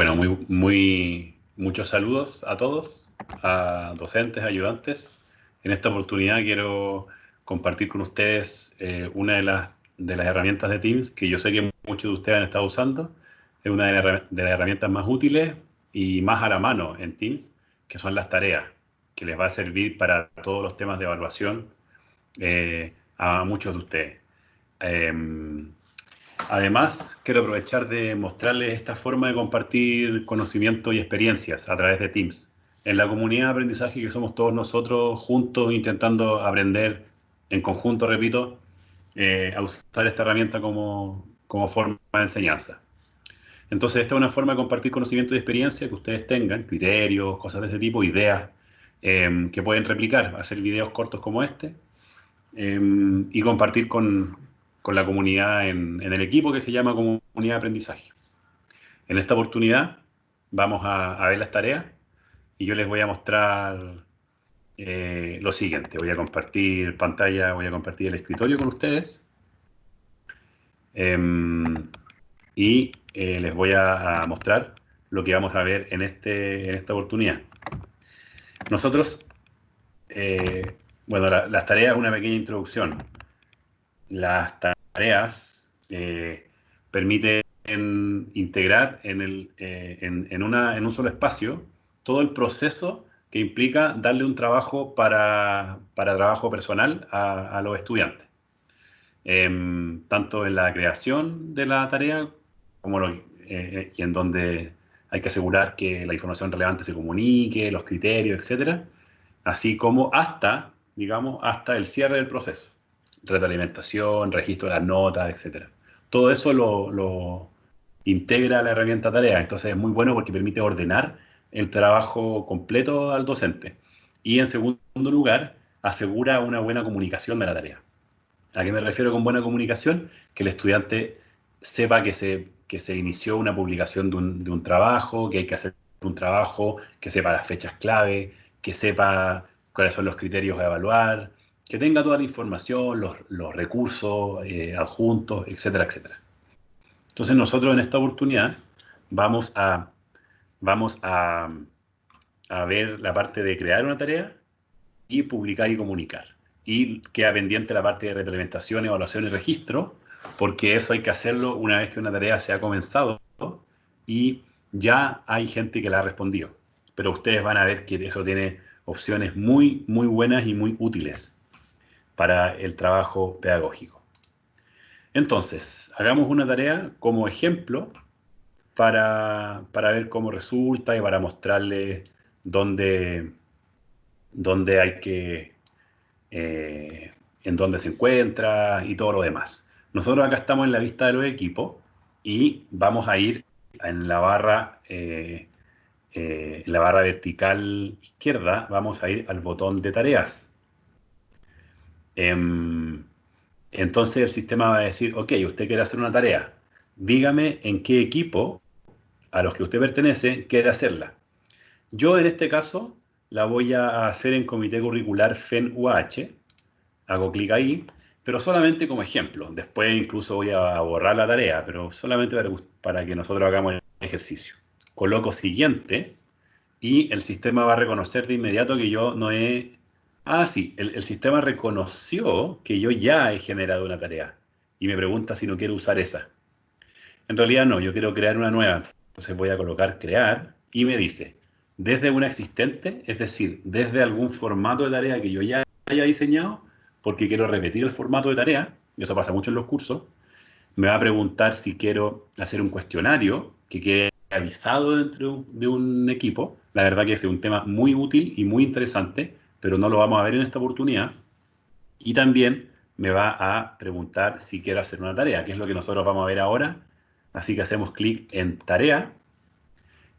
Bueno, muchos saludos a todos, a docentes, ayudantes. En esta oportunidad quiero compartir con ustedes una de las herramientas de Teams que yo sé que muchos de ustedes han estado usando. Es una de las herramientas más útiles y más a la mano en Teams, que son las tareas, que les va a servir para todos los temas de evaluación a muchos de ustedes. Además, quiero aprovechar de mostrarles esta forma de compartir conocimiento y experiencias a través de Teams. En la comunidad de aprendizaje que somos todos nosotros juntos intentando aprender en conjunto, repito, a usar esta herramienta como forma de enseñanza. Entonces, esta es una forma de compartir conocimiento y experiencia que ustedes tengan, criterios, cosas de ese tipo, ideas que pueden replicar, hacer videos cortos como este y compartir con la comunidad en el equipo que se llama Comunidad de Aprendizaje. En esta oportunidad vamos a ver las tareas y yo les voy a mostrar lo siguiente. Voy a compartir pantalla, voy a compartir el escritorio con ustedes y les voy a mostrar lo que vamos a ver en esta oportunidad. Nosotros, bueno, las tareas, una pequeña introducción. Las tareas permiten integrar en un solo espacio todo el proceso que implica darle un trabajo para trabajo personal a los estudiantes. Tanto en la creación de la tarea como y en donde hay que asegurar que la información relevante se comunique, los criterios, etcétera, así como hasta, digamos, hasta el cierre del proceso. Retroalimentación, registro de las notas, etcétera. Todo eso lo integra la herramienta tarea, entonces es muy bueno porque permite ordenar el trabajo completo al docente. Y en segundo lugar, asegura una buena comunicación de la tarea. ¿A qué me refiero con buena comunicación? Que el estudiante sepa que se inició una publicación de un trabajo, que hay que hacer un trabajo, que sepa las fechas clave, que sepa cuáles son los criterios a evaluar, que tenga toda la información, los recursos adjuntos, etcétera, etcétera. Entonces nosotros en esta oportunidad vamos a ver la parte de crear una tarea y publicar y comunicar. Y queda pendiente la parte de retroalimentación, evaluación y registro, porque eso hay que hacerlo una vez que una tarea se ha comenzado y ya hay gente que la ha respondido. Pero ustedes van a ver que eso tiene opciones muy, muy buenas y muy útiles para el trabajo pedagógico. Entonces, hagamos una tarea como ejemplo para ver cómo resulta y para mostrarles dónde, dónde hay que en dónde se encuentra y todo lo demás. Nosotros acá estamos en la vista de los equipos y vamos a ir en la barra vertical izquierda, vamos a ir al botón de tareas. Entonces el sistema va a decir, ok, usted quiere hacer una tarea, dígame en qué equipo a los que usted pertenece quiere hacerla. Yo en este caso la voy a hacer en Comité Curricular FEN-UH, hago clic ahí, pero solamente como ejemplo. Después incluso voy a borrar la tarea, pero solamente para que nosotros hagamos el ejercicio. Coloco siguiente y el sistema va a reconocer de inmediato que yo no he... Ah, sí, el sistema reconoció que yo ya he generado una tarea y me pregunta si no quiero usar esa. En realidad no, yo quiero crear una nueva. Entonces voy a colocar crear y me dice, desde una existente, es decir, desde algún formato de tarea que yo ya haya diseñado, porque quiero repetir el formato de tarea, y eso pasa mucho en los cursos, me va a preguntar si quiero hacer un cuestionario que quede avisado dentro de un equipo. La verdad que es un tema muy útil y muy interesante, pero no lo vamos a ver en esta oportunidad. Y también me va a preguntar si quiero hacer una tarea, que es lo que nosotros vamos a ver ahora. Así que hacemos clic en tarea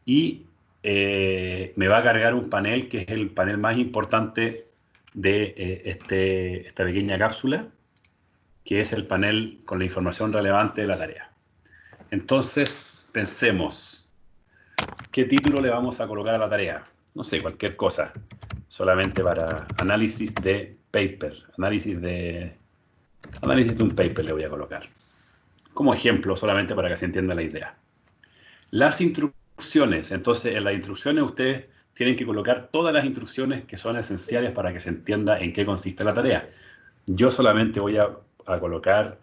y me va a cargar un panel que es el panel más importante de esta pequeña cápsula, que es el panel con la información relevante de la tarea. Entonces, pensemos, ¿qué título le vamos a colocar a la tarea? No sé, cualquier cosa, solamente para análisis de paper, análisis de un paper le voy a colocar. Como ejemplo, solamente para que se entienda la idea. Las instrucciones instrucciones. Entonces, en las instrucciones ustedes tienen que colocar todas las instrucciones que son esenciales para que se entienda en qué consiste la tarea. Yo solamente voy a colocar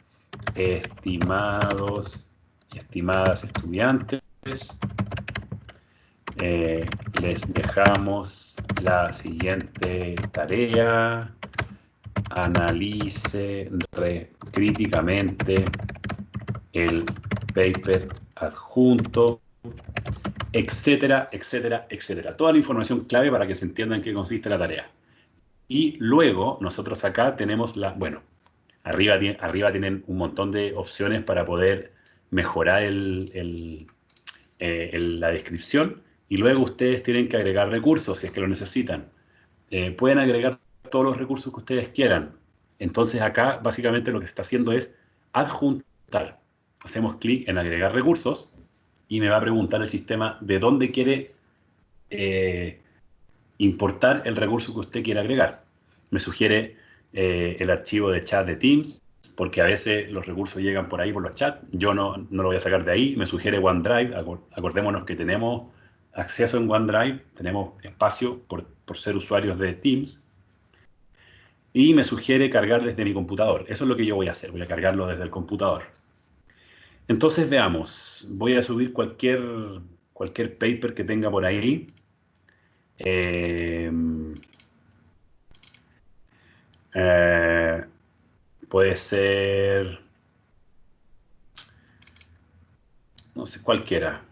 estimados y estimadas estudiantes. Les dejamos la siguiente tarea. Analice críticamente el paper adjunto, etcétera, etcétera, etcétera. Toda la información clave para que se entienda en qué consiste la tarea. Y luego nosotros acá tenemos bueno, arriba tienen un montón de opciones para poder mejorar la descripción, y luego ustedes tienen que agregar recursos si es que lo necesitan. Pueden agregar todos los recursos que ustedes quieran. Entonces acá básicamente lo que se está haciendo es adjuntar. Hacemos clic en agregar recursos y me va a preguntar el sistema de dónde quiere importar el recurso que usted quiere agregar. Me sugiere el archivo de chat de Teams, porque a veces los recursos llegan por ahí por los chats. Yo no lo voy a sacar de ahí. Me sugiere OneDrive. Acordémonos que tenemos acceso en OneDrive, tenemos espacio por ser usuarios de Teams. Y me sugiere cargar desde mi computador. Eso es lo que yo voy a hacer. Voy a cargarlo desde el computador. Entonces veamos. Voy a subir cualquier paper que tenga por ahí. Puede ser, no sé, cualquiera.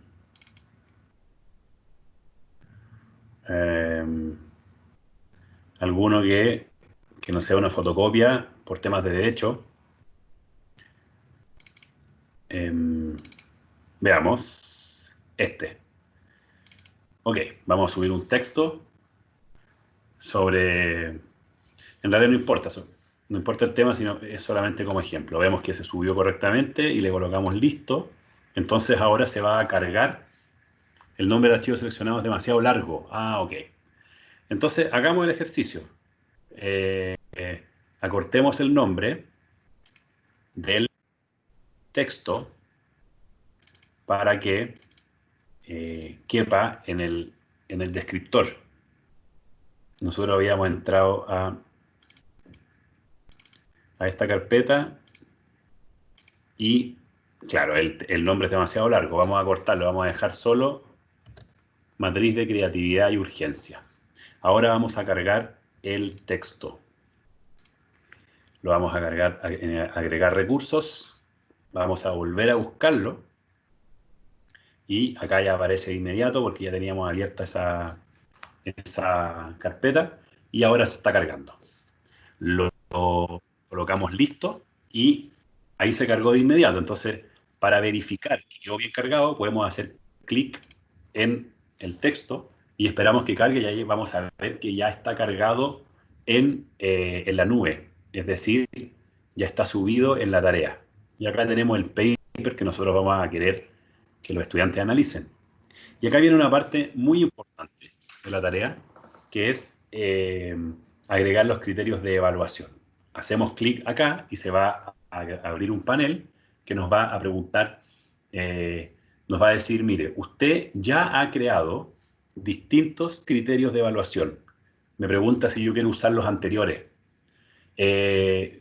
Alguno que no sea una fotocopia por temas de derecho. Veamos. Ok, vamos a subir un texto sobre... En realidad no importa eso. No importa el tema, sino es solamente como ejemplo. Vemos que se subió correctamente y le colocamos listo. Entonces ahora se va a cargar. El nombre del archivo seleccionado es demasiado largo. Ah, ok. Entonces hagamos el ejercicio. Acortemos el nombre del texto para que quepa en el descriptor. Nosotros habíamos entrado a esta carpeta y, claro, el nombre es demasiado largo. Vamos a cortarlo, vamos a dejar solo matriz de creatividad y urgencia. Ahora vamos a cargar el texto. Lo vamos a cargar, agregar recursos. Vamos a volver a buscarlo. Y acá ya aparece de inmediato porque ya teníamos abierta esa carpeta. Y ahora se está cargando. Lo colocamos listo y ahí se cargó de inmediato. Entonces, para verificar que quedó bien cargado, podemos hacer clic en el texto y esperamos que cargue, y ahí vamos a ver que ya está cargado en la nube. Es decir, ya está subido en la tarea. Y acá tenemos el paper que nosotros vamos a querer que los estudiantes analicen. Y acá viene una parte muy importante de la tarea, que es agregar los criterios de evaluación. Hacemos clic acá y se va a abrir un panel que nos va a preguntar, nos va a decir, mire, usted ya ha creado distintos criterios de evaluación. Me pregunta si yo quiero usar los anteriores.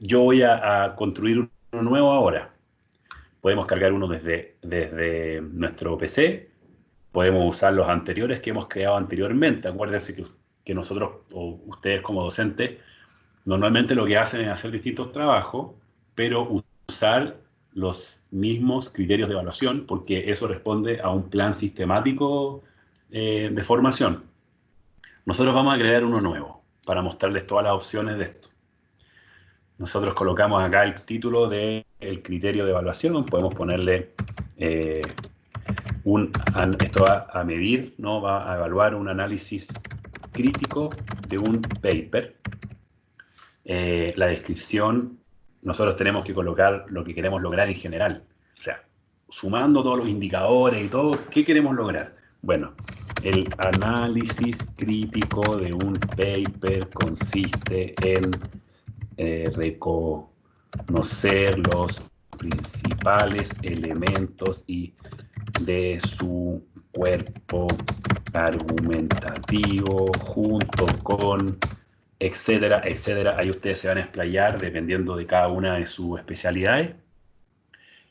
Yo voy a construir uno nuevo ahora. Podemos cargar uno desde nuestro PC. Podemos usar los anteriores que hemos creado anteriormente. Acuérdense que nosotros, o ustedes como docentes, normalmente lo que hacen es hacer distintos trabajos, pero usar los mismos criterios de evaluación, porque eso responde a un plan sistemático de formación. Nosotros vamos a crear uno nuevo para mostrarles todas las opciones de esto. Nosotros colocamos acá el título del criterio de evaluación. Podemos ponerle esto va a medir, ¿no? Va a evaluar un análisis crítico de un paper. La descripción, nosotros tenemos que colocar lo que queremos lograr en general. O sea, sumando todos los indicadores y todo, ¿qué queremos lograr? Bueno, el análisis crítico de un paper consiste en reconocer los principales elementos y de su cuerpo argumentativo junto con, etcétera, etcétera. Ahí ustedes se van a explayar dependiendo de cada una de sus especialidades.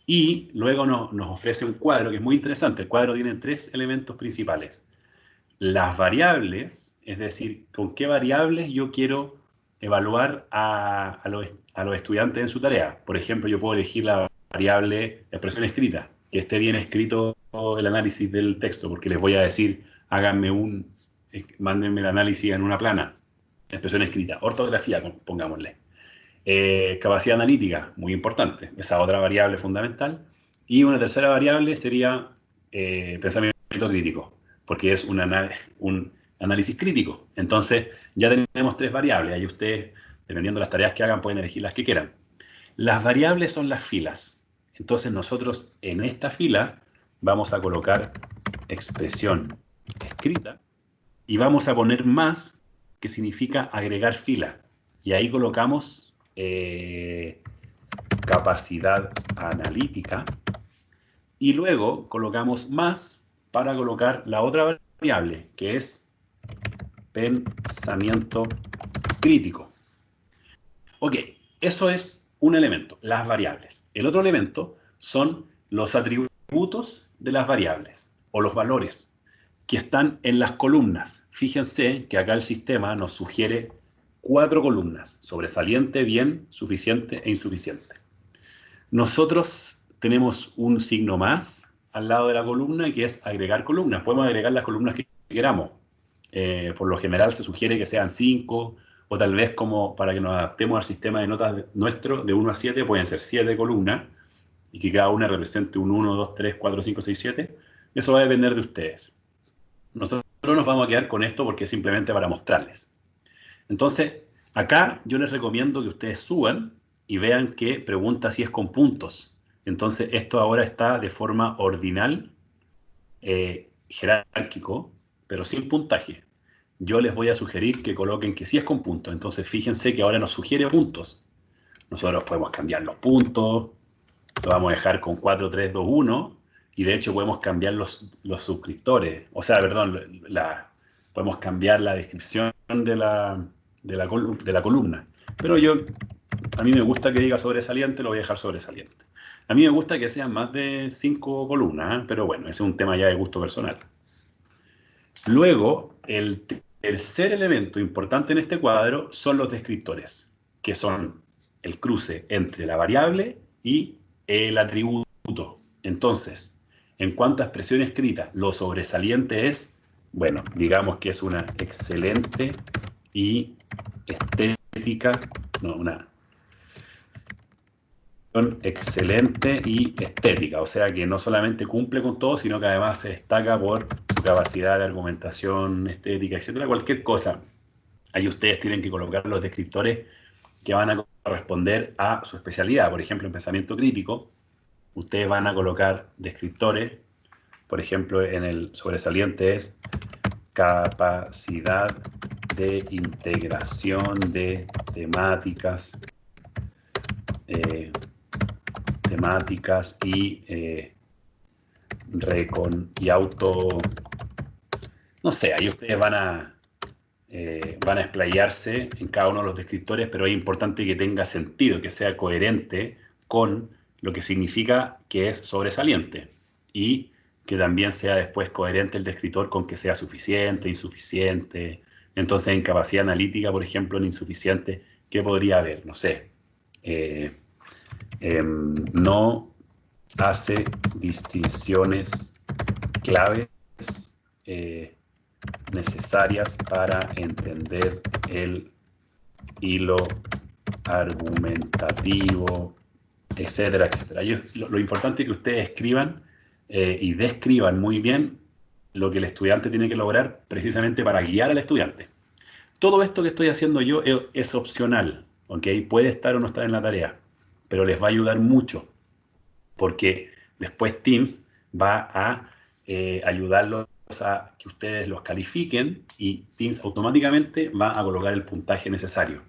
Y luego nos ofrece un cuadro que es muy interesante. El cuadro tiene tres elementos principales. Las variables, es decir, con qué variables yo quiero evaluar a los estudiantes en su tarea. Por ejemplo, yo puedo elegir la variable expresión escrita, que esté bien escrito el análisis del texto, porque les voy a decir, mándenme el análisis en una plana, expresión escrita, ortografía, pongámosle. Capacidad analítica, muy importante, esa otra variable fundamental. Y una tercera variable sería pensamiento crítico, porque es un análisis crítico. Entonces, ya tenemos tres variables. Ahí ustedes, dependiendo de las tareas que hagan, pueden elegir las que quieran. Las variables son las filas. Entonces, nosotros en esta fila vamos a colocar expresión escrita y vamos a poner más, que significa agregar fila. Y ahí colocamos capacidad analítica y luego colocamos más para colocar la otra variable, que es pensamiento crítico. Ok, eso es un elemento, las variables. El otro elemento son los atributos de las variables o los valores que están en las columnas. Fíjense que acá el sistema nos sugiere 4 columnas: sobresaliente, bien, suficiente e insuficiente. Nosotros tenemos un signo más al lado de la columna, que es agregar columnas. Podemos agregar las columnas que queramos. Por lo general se sugiere que sean 5, o tal vez, como para que nos adaptemos al sistema de notas nuestro, de 1 a 7, pueden ser 7 columnas, y que cada una represente un 1, 2, 3, 4, 5, 6, 7. Eso va a depender de ustedes. Nosotros nos vamos a quedar con esto porque es simplemente para mostrarles. Entonces, acá yo les recomiendo que ustedes suban y vean que pregunta si es con puntos. Entonces, esto ahora está de forma ordinal, jerárquico, pero sin puntaje. Yo les voy a sugerir que coloquen que sí es con puntos. Entonces, fíjense que ahora nos sugiere puntos. Nosotros podemos cambiar los puntos, lo vamos a dejar con 4, 3, 2, 1, y de hecho podemos cambiar los suscriptores, o sea, perdón, podemos cambiar la descripción de la columna. Pero a mí me gusta que diga sobresaliente, lo voy a dejar sobresaliente. A mí me gusta que sean más de 5 columnas, pero bueno, ese es un tema ya de gusto personal. Luego, el tercer elemento importante en este cuadro son los descriptores, que son el cruce entre la variable y el atributo. Entonces, en cuanto a expresión escrita, lo sobresaliente es, bueno, digamos que es una excelente y estética, no, una excelente y estética, o sea que no solamente cumple con todo, sino que además se destaca por su capacidad de argumentación, estética, etcétera, cualquier cosa. Ahí ustedes tienen que colocar los descriptores que van a corresponder a su especialidad. Por ejemplo, en pensamiento crítico, ustedes van a colocar descriptores, por ejemplo, en el sobresaliente es capacidad de integración de temáticas y auto, no sé, ahí ustedes van a explayarse en cada uno de los descriptores, pero es importante que tenga sentido, que sea coherente con lo que significa que es sobresaliente, y que también sea después coherente el descriptor con que sea suficiente, insuficiente. Entonces, en capacidad analítica, por ejemplo, en insuficiente, ¿qué podría haber? No sé. No hace distinciones claves necesarias para entender el hilo argumentativo, etcétera, etcétera. Lo importante es que ustedes escriban y describan muy bien lo que el estudiante tiene que lograr, precisamente para guiar al estudiante. Todo esto que estoy haciendo yo es opcional, ¿ok? Puede estar o no estar en la tarea, pero les va a ayudar mucho, porque después Teams va a ayudarlos a que ustedes los califiquen, y Teams automáticamente va a colocar el puntaje necesario.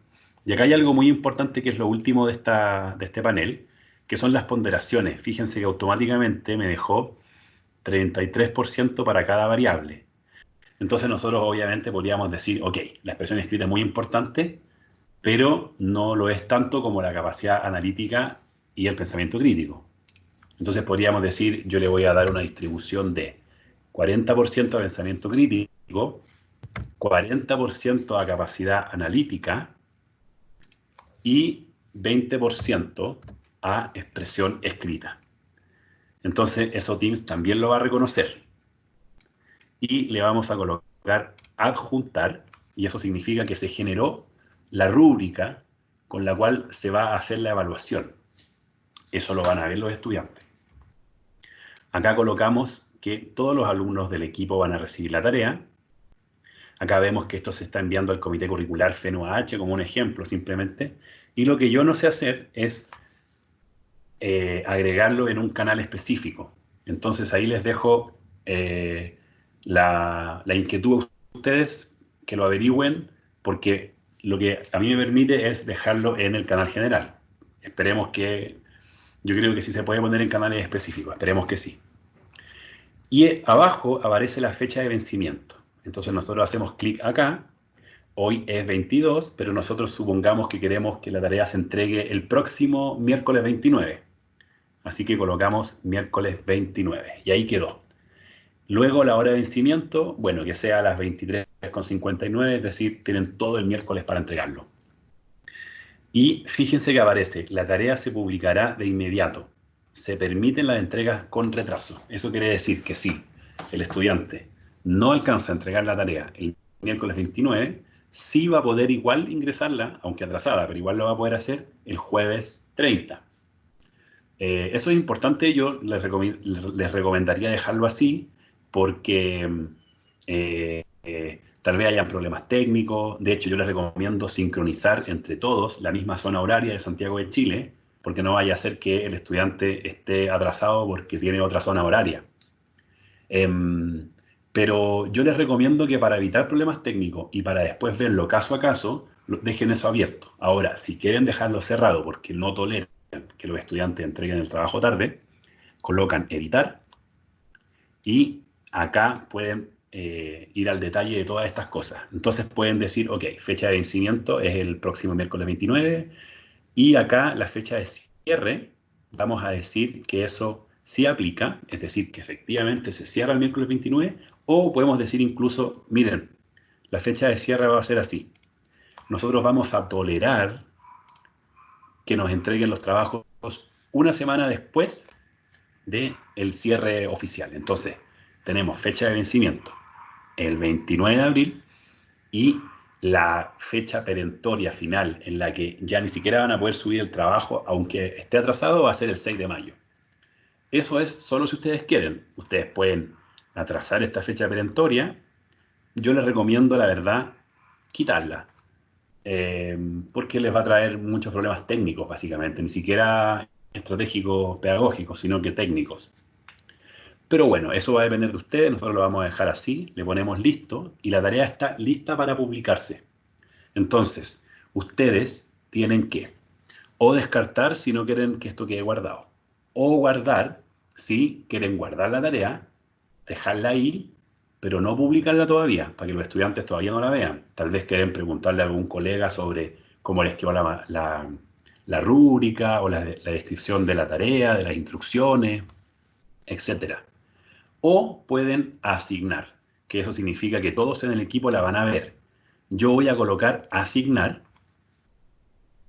Y acá hay algo muy importante, que es lo último de este panel, que son las ponderaciones. Fíjense que automáticamente me dejó 33% para cada variable. Entonces nosotros obviamente podríamos decir, ok, la expresión escrita es muy importante, pero no lo es tanto como la capacidad analítica y el pensamiento crítico. Entonces podríamos decir, yo le voy a dar una distribución de 40% a pensamiento crítico, 40% a capacidad analítica y 20% a expresión escrita. Entonces eso Teams también lo va a reconocer. Y le vamos a colocar adjuntar, y eso significa que se generó la rúbrica con la cual se va a hacer la evaluación. Eso lo van a ver los estudiantes. Acá colocamos que todos los alumnos del equipo van a recibir la tarea. Acá vemos que esto se está enviando al comité curricular FEN-UAH como un ejemplo simplemente. Y lo que yo no sé hacer es agregarlo en un canal específico. Entonces ahí les dejo la inquietud a ustedes que lo averigüen, porque lo que a mí me permite es dejarlo en el canal general. Esperemos que, yo creo que sí se puede poner en canales específicos, esperemos que sí. Y abajo aparece la fecha de vencimiento. Entonces nosotros hacemos clic acá. Hoy es 22, pero nosotros supongamos que queremos que la tarea se entregue el próximo miércoles 29. Así que colocamos miércoles 29 y ahí quedó. Luego la hora de vencimiento, bueno, que sea a las 23:59, es decir, tienen todo el miércoles para entregarlo. Y fíjense que aparece, la tarea se publicará de inmediato. Se permiten las entregas con retraso. Eso quiere decir que si el estudiante no alcanza a entregar la tarea el miércoles 29, sí va a poder igual ingresarla, aunque atrasada, pero igual lo va a poder hacer el jueves 30. Eso es importante, yo les recomendaría dejarlo así porque tal vez hayan problemas técnicos. De hecho, yo les recomiendo sincronizar entre todos la misma zona horaria de Santiago de Chile, porque no vaya a ser que el estudiante esté atrasado porque tiene otra zona horaria. Pero yo les recomiendo que para evitar problemas técnicos y para después verlo caso a caso, dejen eso abierto. Ahora, si quieren dejarlo cerrado porque no toleran que los estudiantes entreguen el trabajo tarde, colocan editar y acá pueden ir al detalle de todas estas cosas. Entonces pueden decir, ok, fecha de vencimiento es el próximo miércoles 29 y acá la fecha de cierre, vamos a decir que eso sí aplica, es decir, que efectivamente se cierra el miércoles 29 o podemos decir incluso, miren, la fecha de cierre va a ser así. Nosotros vamos a tolerar que nos entreguen los trabajos una semana después del cierre oficial. Entonces, tenemos fecha de vencimiento el 29 de abril y la fecha perentoria final en la que ya ni siquiera van a poder subir el trabajo, aunque esté atrasado, va a ser el 6 de mayo. Eso es solo si ustedes quieren. Ustedes pueden atrasar esta fecha perentoria. Yo les recomiendo, la verdad, quitarla. Porque les va a traer muchos problemas técnicos, básicamente, ni siquiera estratégicos, pedagógicos, sino que técnicos. Pero bueno, eso va a depender de ustedes, nosotros lo vamos a dejar así, le ponemos listo y la tarea está lista para publicarse. Entonces, ustedes tienen que o descartar si no quieren que esto quede guardado, o guardar si quieren guardar la tarea, dejarla ahí, pero no publicarla todavía, para que los estudiantes todavía no la vean. Tal vez quieren preguntarle a algún colega sobre cómo les quedó la rúbrica o la descripción de la tarea, de las instrucciones, etcétera. O pueden asignar, que eso significa que todos en el equipo la van a ver. Yo voy a colocar asignar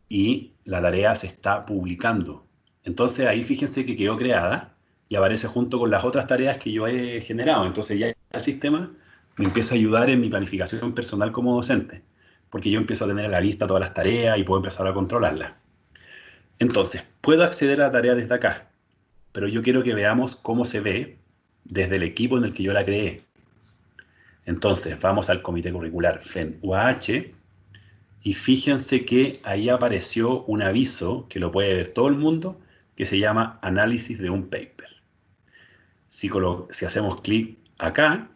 y la tarea se está publicando. Entonces ahí fíjense que quedó creada y aparece junto con las otras tareas que yo he generado. Entonces ya el sistema me empieza a ayudar en mi planificación personal como docente, porque yo empiezo a tener a la vista todas las tareas y puedo empezar a controlarlas. Entonces, puedo acceder a la tarea desde acá, pero yo quiero que veamos cómo se ve desde el equipo en el que yo la creé. Entonces, vamos al comité curricular FEN-UAH y fíjense que ahí apareció un aviso que lo puede ver todo el mundo, que se llama análisis de un paper. Si hacemos clic acá,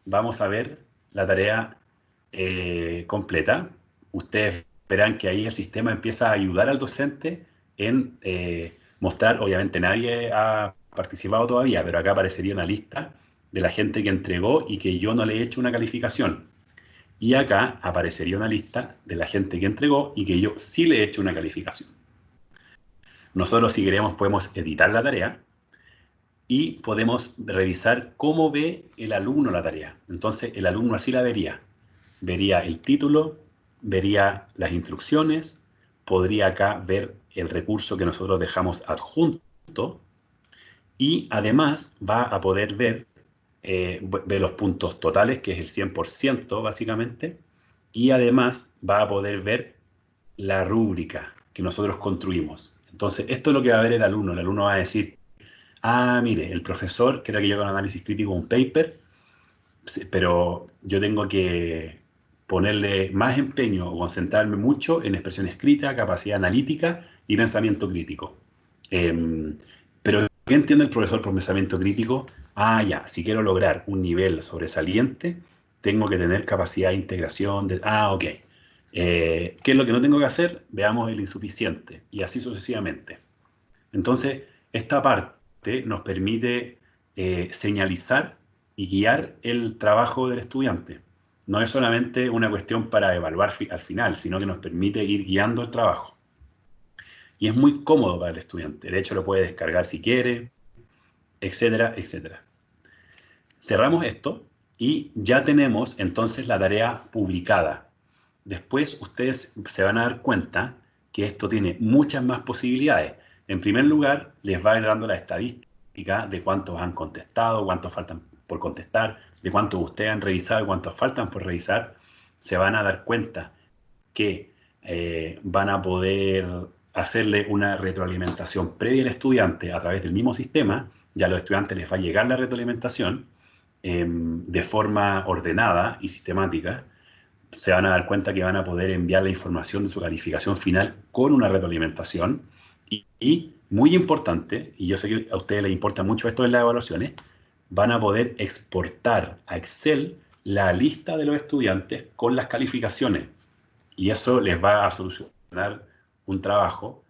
vamos a ver la tarea completa. Ustedes verán que ahí el sistema empieza a ayudar al docente en mostrar, obviamente nadie ha participado todavía, pero acá aparecería una lista de la gente que entregó y que yo no le he hecho una calificación. Y acá aparecería una lista de la gente que entregó y que yo sí le he hecho una calificación. Nosotros, si queremos, podemos editar la tarea y podemos revisar cómo ve el alumno la tarea. Entonces, el alumno así la vería. Vería el título, vería las instrucciones, podría acá ver el recurso que nosotros dejamos adjunto y además va a poder ver, ver los puntos totales, que es el 100% básicamente, y además va a poder ver la rúbrica que nosotros construimos. Entonces, esto es lo que va a ver el alumno. El alumno va a decir, ah, mire, el profesor quiere que yo haga un análisis crítico, un paper, pero yo tengo que ponerle más empeño o concentrarme mucho en expresión escrita, capacidad analítica y pensamiento crítico. Pero, ¿qué entiende el profesor por pensamiento crítico? Ah, ya, si quiero lograr un nivel sobresaliente, tengo que tener capacidad de integración. Ah, ok. ¿Qué es lo que no tengo que hacer? Veamos el insuficiente y así sucesivamente. Entonces, esta parte nos permite señalizar y guiar el trabajo del estudiante. No es solamente una cuestión para evaluar al final, sino que nos permite ir guiando el trabajo. Y es muy cómodo para el estudiante. De hecho, lo puede descargar si quiere, etcétera, etcétera. Cerramos esto y ya tenemos entonces la tarea publicada. Después ustedes se van a dar cuenta que esto tiene muchas más posibilidades. En primer lugar, les va a ir dando la estadística de cuántos han contestado, cuántos faltan por contestar, de cuántos ustedes han revisado y cuántos faltan por revisar. Se van a dar cuenta que van a poder hacerle una retroalimentación previa al estudiante a través del mismo sistema. Ya a los estudiantes les va a llegar la retroalimentación de forma ordenada y sistemática. Se van a dar cuenta que van a poder enviar la información de su calificación final con una retroalimentación. Y muy importante, y yo sé que a ustedes les importa mucho esto de las evaluaciones, van a poder exportar a Excel la lista de los estudiantes con las calificaciones. Y eso les va a solucionar un trabajo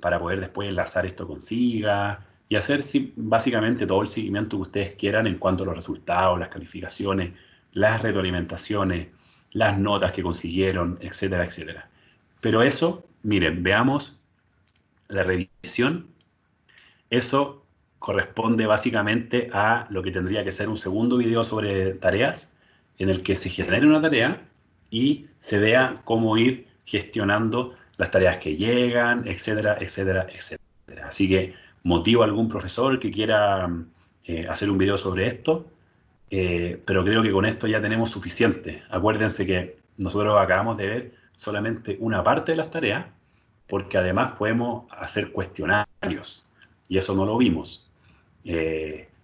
para poder después enlazar esto con SIGA y hacer básicamente todo el seguimiento que ustedes quieran en cuanto a los resultados, las calificaciones, las retroalimentaciones, las notas que consiguieron, etcétera, etcétera. Pero eso, miren, veamos la revisión. Eso corresponde básicamente a lo que tendría que ser un segundo video sobre tareas, en el que se genere una tarea y se vea cómo ir gestionando las tareas que llegan, etcétera, etcétera, etcétera. Así que motivo a algún profesor que quiera hacer un video sobre esto, pero creo que con esto ya tenemos suficiente. Acuérdense que nosotros acabamos de ver solamente una parte de las tareas, porque además podemos hacer cuestionarios, y eso no lo vimos.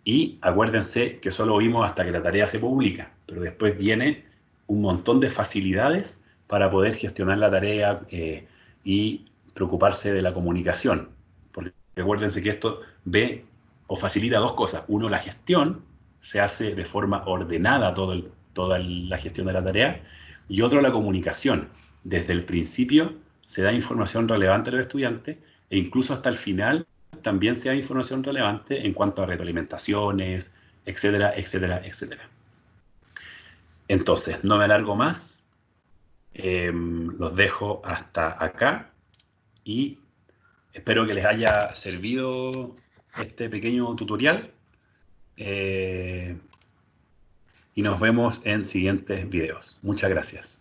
Y acuérdense que solo vimos hasta que la tarea se publica, pero después viene un montón de facilidades para poder gestionar la tarea y preocuparse de la comunicación. Porque acuérdense que esto ve o facilita dos cosas. Uno, la gestión, se hace de forma ordenada toda la gestión de la tarea, y otro, la comunicación. Desde el principio se da información relevante a los estudiantes e incluso hasta el final también se da información relevante en cuanto a retroalimentaciones, etcétera, etcétera, etcétera. Entonces, no me alargo más, los dejo hasta acá y espero que les haya servido este pequeño tutorial y nos vemos en siguientes videos. Muchas gracias.